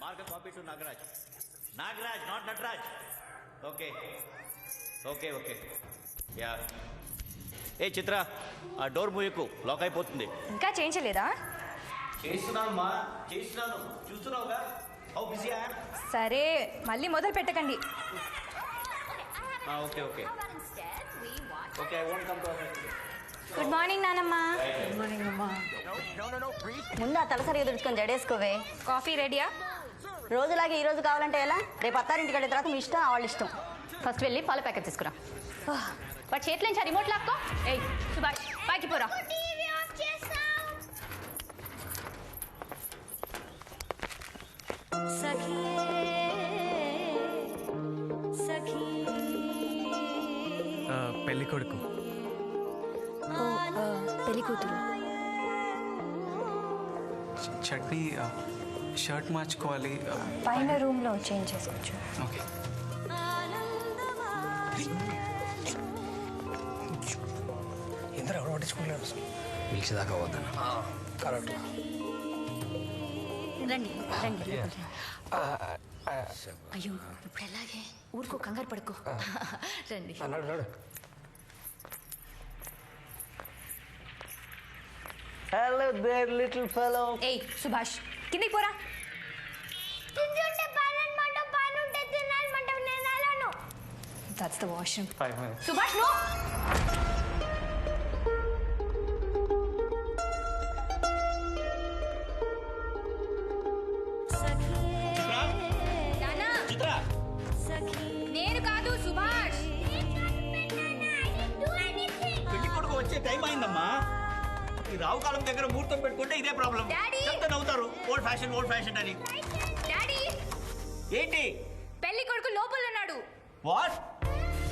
Mark copy to Nagaraj. Nagaraj, not Nataraj. Okay okay okay ya. ఏ చిత్ర, ఆ door మూయకు, lock అయిపోతుంది. ఇంకా చేయించలేదా? చేస్తున్నాను మా, చేస్తున్నాను, చూస్తున్నావుగా హౌ బిజీ ఐ యామ్. సరే మళ్ళీ మొదలు పెట్టకండి. Okay okay okay, I won't come to office. Good morning నానమ్మ. గుడ్ మార్నింగ్ అమ్మా. ముందు ఆ తలసరిగా తుడుచుకొని జడేసుకోవే. కాఫీ రెడీయా? రోజులాగే ఈ రోజు కావాలంటే ఎలా? రేపు అత్తారింటికి వెళ్ళిన తర్వాత మీ ఇష్టం, వాళ్ళ ఇష్టం. ఫస్ట్ వెళ్ళి పాల ప్యాకెట్ తీసుకురా. వాటి చేతిలో నుంచి రిమోట్ లాక్కో. ఏయ్ సుభాష్, పైకి పోరా. పెళ్లి కొడుకు. పెళ్లి కూతురు. చట్నీ, షర్ట్ మార్చుకోవాలి. పైన రూమ్ లో చేంజ్ చేసుకోవచ్చు. ఓకే. ఇందరూ ఎవరు పట్టించుకోలేరు. పిలిచేదాకా వద్దను. కరెక్ట్. రండి రండి. అయ్యో ఇప్పుడు ఎలాగే, ఊరుకో, కంగారు పడుకో. రండి. అన్నాడు. Hello there little fellow. ఏయ్ సుభాష్, కిందికి పోరా. That's the washroom. 5 minutes. Subhash no. నానా, చిత్ర, నేను కాదు సుభాష్. పెళ్లి కొడుకు వచ్చే టైం అయిందమ్మా. ఈ రావు కాలం దగ్గర ముహూర్తం పెట్టుకుంటే ఇదే ప్రాబ్లం. డాడీ! చెప్తే నవ్వుతారు, ఓల్డ్ ఫ్యాషన్ అని. డాడీ, ఏంటి? పెళ్లి కొడుకు లోపల ఉన్నాడు. వాట్?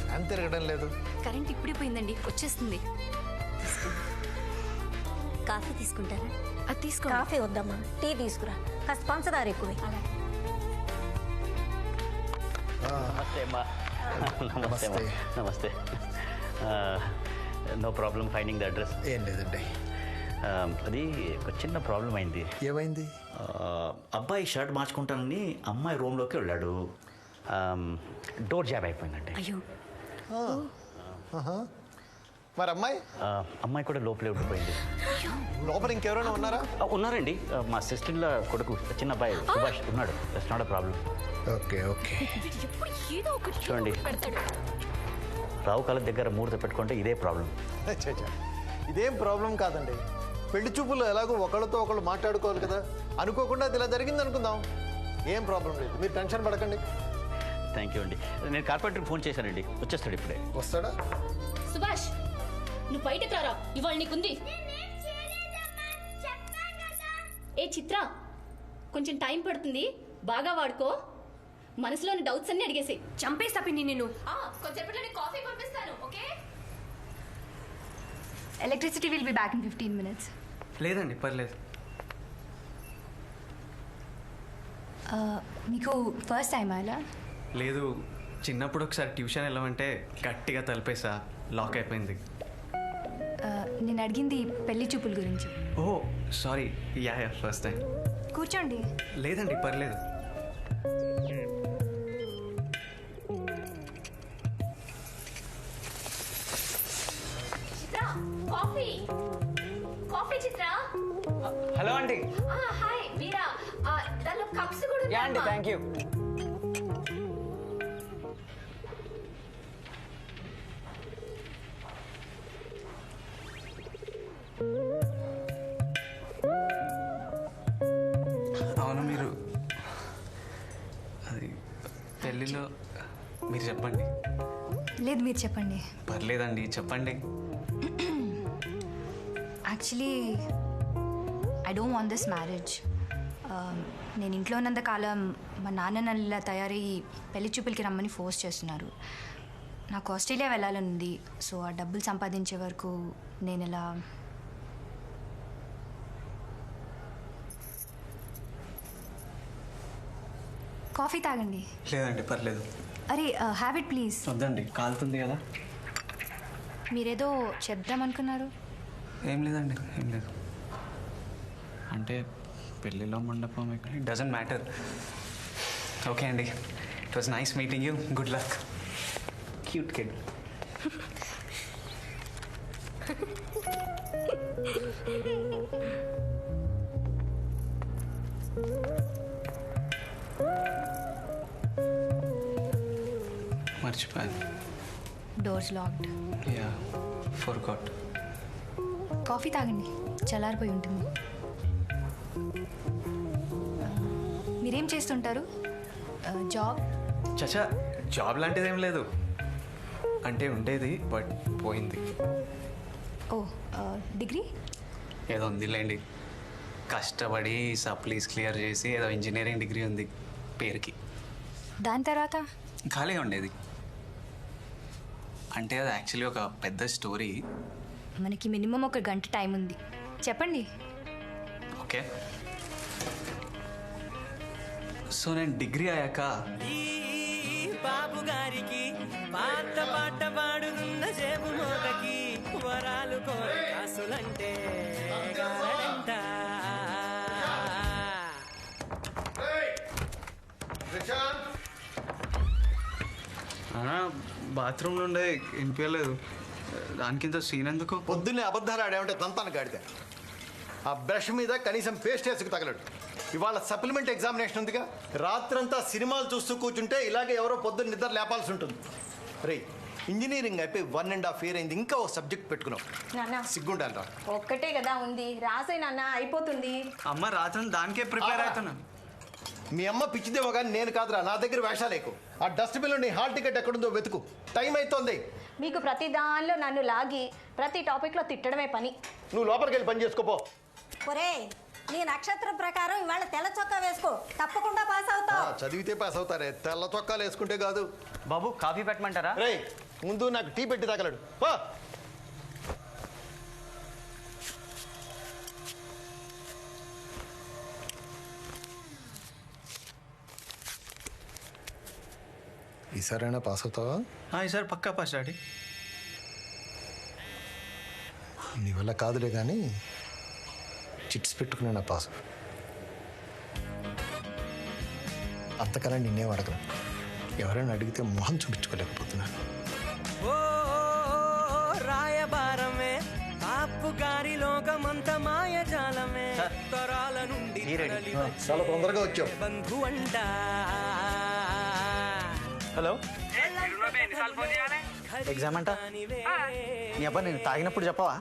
ఫ్యాన్ తిరగడం లేదు. కరెంట్ ఇప్పుడే పోయిందండి, వచ్చేస్తుంది. కాఫీ తీసుకుంటారా? అది తీసుకో. కాఫీ వద్దమ్మా, టీ తీసుకురా. కాస్త పంచదార ఎక్కువే. నమస్తే అమ్మా. నమస్తే అమ్మా. నమస్తే. No problem finding the address. ఏం లేదండి. అది ఒక చిన్న ప్రాబ్లం అయింది. ఏమైంది? అబ్బాయి షర్ట్ మార్చుకుంటానని అమ్మాయి రూమ్లోకి వెళ్ళాడు. డోర్ జాబ్ అయిపోయిందండి. అయ్యో, మరి అమ్మాయి అమ్మాయి కూడా లోపలే ఉండిపోయింది. లోపల ఇంకెవరైనా ఉన్నారా? ఉన్నారండి, మా సిస్టర్ల కొడుకు చిన్న అబ్బాయి సుభాష్ ఉన్నాడు. That's not a problem. Okay okay. ఎప్పుడు ఏదో ఒకటి చూడండి, పెడతాడు. రావు కాలం దగ్గర ముహూర్తం పెట్టుకుంటే ఇదే ప్రాబ్లం. ఇదేం ప్రాబ్లం కాదండి. పెళ్లి చూపులు ఎలాగో ఒకళ్ళతో ఒకళ్ళు మాట్లాడుకోవాలి కదా. అనుకోకుండా అది ఇలా జరిగింది అనుకుందాం. ఏం ప్రాబ్లం లేదు, మీరు టెన్షన్ పడకండి. థ్యాంక్ యూ అండి. నేను కార్పెంటర్కి ఫోన్ చేశానండి, వచ్చేస్తాడు ఇప్పుడే. వస్తాడా? సుభాష్, నువ్వు బయటకు రారా, ఇవాళ నీకుంది. ఏ చిత్ర, కొంచెం టైం పడుతుంది, బాగా వాడుకో. మనసులోని డౌట్స్ అన్ని అడిగేసి. చంపేస్తా పిన్ని నిన్ను. కొంచెంసేపట్లో నేను కాఫీ పంపిస్తాను, okay? Electricity will be back in 15 minutes. లేదండి, పర్లేదు. మీకు ఫస్ట్ టైం అలా? లేదు, చిన్నప్పుడు ఒకసారి ట్యూషన్ వెళ్ళమంటే గట్టిగా తలిపేసా, లాక్ అయిపోయింది. నేను అడిగింది పెళ్లి చూపుల గురించి. Oh sorry. Yeah first time. కూర్చోండి. లేదండి, పర్లేదు. Chitra, coffee. Coffee Chitra. Hello aunty. Hi Veera. దానిలో కప్స్ కూడా యా ఆంటీ, థ్యాంక్ యూ. అవును, మీరు అది పెళ్ళిలో మీరు చెప్పండి. లేదు మీరు చెప్పండి. పర్లేదండి, చెప్పండి. Actually I don't want this marriage. నేను ఇంట్లో ఉన్నంత కాలం మా నాన్న నన్ను ఇలా తయారయ్యి పెళ్లి చూపులకి రమ్మని ఫోర్స్ చేస్తున్నారు. నాకు ఆస్ట్రేలియా వెళ్ళాలని ఉంది. సో ఆ డబ్బులు సంపాదించే వరకు నేను ఇలా కాఫీ తాగండి. లేదండి, పర్లేదు. అరే హ్యావ్ ఇట్ ప్లీజ్. వద్దండి, కాలుతుంది కదా. మీరేదో చెప్దామనుకున్నారు. ఏం లేదండి, ఏం లేదు. అంటే పెళ్ళిలో మండపం ఎక్కడ డజంట్ మ్యాటర్. ఓకే అండి, it was nice meeting you. Good luck. Cute kid. మర్చిపోయాను. Doors locked. Yeah, forgot. Coffee తాగండి, చల్లారిపోయి ఉంటుంది. మీరేం చేస్తుంటారు? జాబ్? చచ్చా, జాబ్ లాంటిది ఏం లేదు. అంటే ఉండేది బట్ పోయింది. ఓ, డిగ్రీ? ఏదో ఉందిలేండి, కష్టపడి సప్లీస్ క్లియర్ చేసి ఏదో ఇంజనీరింగ్ డిగ్రీ ఉంది పేరుకి. దాని తర్వాత? ఖాళీగా ఉండేది. అంటే అది యాక్చువల్లీ ఒక పెద్ద స్టోరీ. మనకి మినిమం 1 గంట టైం ఉంది, చెప్పండి. ఓకే, సో నేను డిగ్రీ అయ్యాక బాబు గారికి పాట పాట పాడుతున్న జేబు మోతకి వరాలు కోరి కాసులంటే గారడంట. బాత్రూంలో ఉండే వినిపించలేదు. దానికింత సీన్ ఎందుకు? పొద్దున్నే అబద్ధాలు ఆడేమంటే తంతాను గాడితే. ఆ బ్రష్ మీద కనీసం పేస్ట్ వేసుకు తగలడు. ఇవాళ సప్లిమెంట్ ఎగ్జామినేషన్ ఉందిగా, రాత్రంతా సినిమాలు చూస్తూ కూర్చుంటే ఇలాగే ఎవరో పొద్దున్న నిద్ర లేపాల్సి ఉంటుంది. రే, ఇంజనీరింగ్ అయిపోయి 1.5 year అయింది, ఇంకా ఓ సబ్జెక్ట్ పెట్టుకున్నావు. నాన్న సిగ్గుండాలి రా. ఒక్కటే కదా ఉంది, రాసే నాన్న, అయిపోతుంది. అమ్మ రాత్రి దానికే ప్రిపేర్ అవుతున్నాను. మీ అమ్మ పిచ్చిదేమో కానీ నేను కాదురా, నా దగ్గర వేషాలేకు. ఆ డస్ట్బిన్లో నీ హాల్ టికెట్ ఎక్కడుందో వెతుకు, టైం అవుతోంది. మీకు ప్రతి దానిలో నన్ను లాగి ప్రతి టాపిక్లో తిట్టడమే పని. నువ్వు లోపలికి వెళ్ళి పని చేసుకోపో. ఒరే, నీ నక్షత్రం ప్రకారం ఇవాళ తెల్ల చొక్కా వేసుకో, తప్పకుండా పాస్ అవుతావు. చదివితే పాస్ అవుతారే, తెల్ల చొక్కాలు వేసుకుంటే కాదు. బాబు కాఫీ పెట్టమంటారా? రే, ముందు నాకు టీ పెట్టి తగలడు. పా. ఈసారైనా పాస్ అవుతావా? ఈసారి పక్కా పాస్ డాడీ. నీ వల్ల కాదులే కానీ చిట్స్ పెట్టుకునే నా పాస్. అంతకన్నా నిన్నేం అడగను. ఎవరైనా అడిగితే మొహం చూపించుకోలేకపోతున్నాను. ఓ రాయబారమే ఆపు గారి లోకమంత మాయజాలమే తరాల నుండి చాలా తొందరగా వచ్చావు. బంధు అంట. హలో, ఎగ్జామ్ అంట. నీ అబ్బా నేను తాగినప్పుడు చెప్పవా?